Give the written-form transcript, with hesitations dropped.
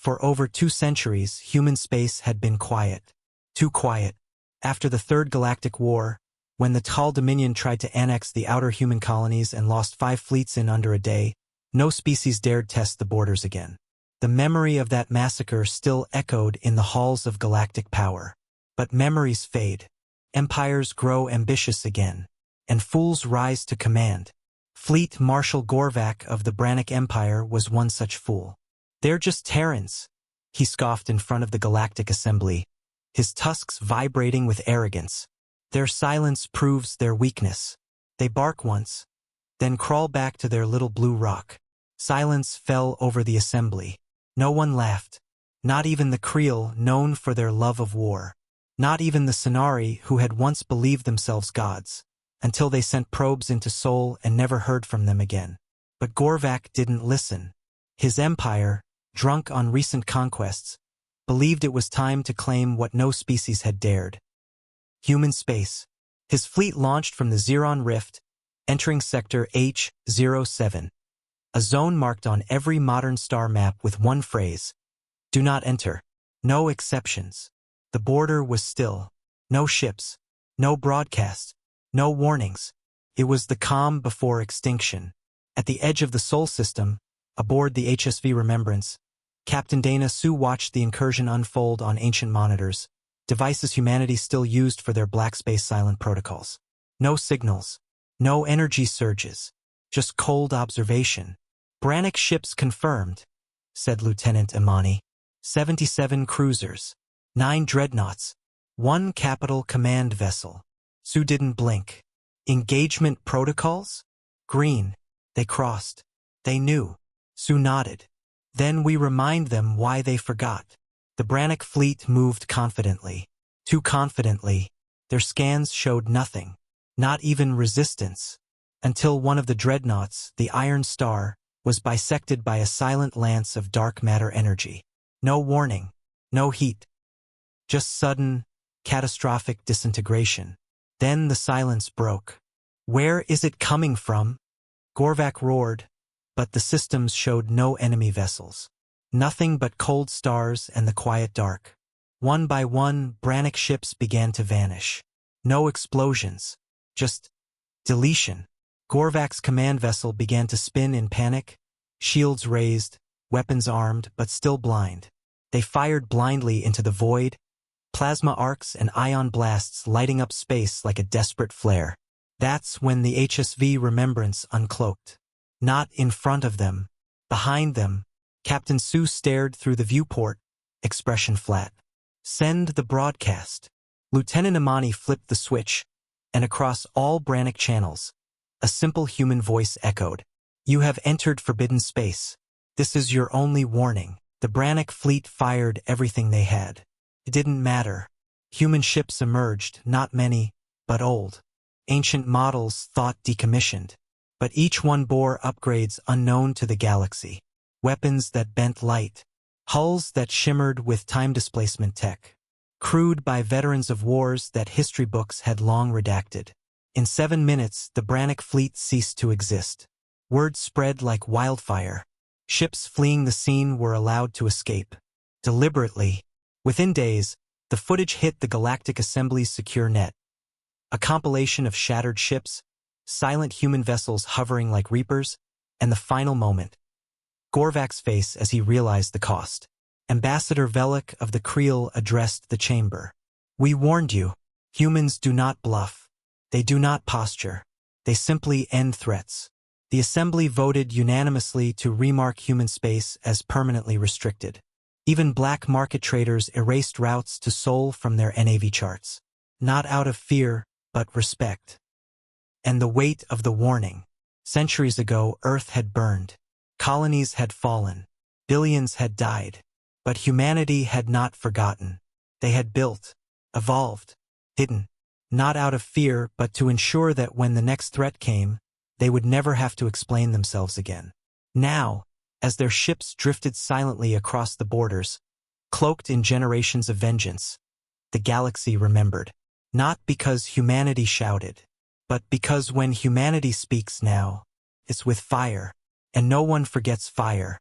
For over 2 centuries, human space had been quiet. Too quiet. After the Third Galactic War, when the Tall Dominion tried to annex the outer human colonies and lost 5 fleets in under a day, no species dared test the borders again. The memory of that massacre still echoed in the halls of galactic power. But memories fade. Empires grow ambitious again. And fools rise to command. Fleet Marshal Gorvak of the Brannick Empire was one such fool. "They're just Terrans," he scoffed in front of the Galactic Assembly, his tusks vibrating with arrogance. "Their silence proves their weakness. They bark once, then crawl back to their little blue rock." Silence fell over the assembly. No one laughed. Not even the Creel, known for their love of war. Not even the Sonari, who had once believed themselves gods, until they sent probes into Sol and never heard from them again. But Gorvak didn't listen. His empire, drunk on recent conquests, believed it was time to claim what no species had dared. Human space. His fleet launched from the Xeron Rift, entering Sector H-07. A zone marked on every modern star map with one phrase: "Do not enter." No exceptions. The border was still. No ships. No broadcast. No warnings. It was the calm before extinction. At the edge of the Sol system, aboard the HSV Remembrance, Captain Dana Sue watched the incursion unfold on ancient monitors, devices humanity still used for their black space silent protocols. No signals. No energy surges. Just cold observation. "Brannick ships confirmed," said Lieutenant Imani. 77 cruisers. 9 dreadnoughts. 1 capital command vessel. Sue didn't blink. "Engagement protocols?" "Green." They crossed. They knew. Sue nodded. "Then we remind them why they forgot." The Brannick fleet moved confidently. Too confidently. Their scans showed nothing. Not even resistance. Until one of the dreadnoughts, the Iron Star, was bisected by a silent lance of dark matter energy. No warning. No heat. Just sudden, catastrophic disintegration. Then the silence broke. "Where is it coming from?" Gorvak roared, but the systems showed no enemy vessels. Nothing but cold stars and the quiet dark. One by one, Brannick ships began to vanish. No explosions. Just deletion. Gorvak's command vessel began to spin in panic, shields raised, weapons armed, but still blind. They fired blindly into the void, plasma arcs and ion blasts lighting up space like a desperate flare. That's when the HSV Remembrance uncloaked. Not in front of them. Behind them, Captain Sue stared through the viewport, expression flat. "Send the broadcast." Lieutenant Imani flipped the switch, and across all Brannick channels, a simple human voice echoed. "You have entered forbidden space. This is your only warning." The Brannick fleet fired everything they had. It didn't matter. Human ships emerged, not many, but old. Ancient models thought decommissioned. But each one bore upgrades unknown to the galaxy. Weapons that bent light. Hulls that shimmered with time displacement tech. Crewed by veterans of wars that history books had long redacted. In 7 minutes, the Brannick fleet ceased to exist. Word spread like wildfire. Ships fleeing the scene were allowed to escape. Deliberately. Within days, the footage hit the Galactic Assembly's secure net. A compilation of shattered ships, silent human vessels hovering like reapers, and the final moment. Gorvak's face as he realized the cost. Ambassador Velik of the Creel addressed the chamber. "We warned you. Humans do not bluff. They do not posture. They simply end threats." The Assembly voted unanimously to remark human space as permanently restricted. Even black market traders erased routes to Sol from their NAV charts. Not out of fear, but respect. And the weight of the warning. Centuries ago, Earth had burned. Colonies had fallen. Billions had died. But humanity had not forgotten. They had built, evolved, hidden. Not out of fear, but to ensure that when the next threat came, they would never have to explain themselves again. Now, as their ships drifted silently across the borders, cloaked in generations of vengeance, the galaxy remembered. Not because humanity shouted, but because when humanity speaks now, it's with fire, and no one forgets fire.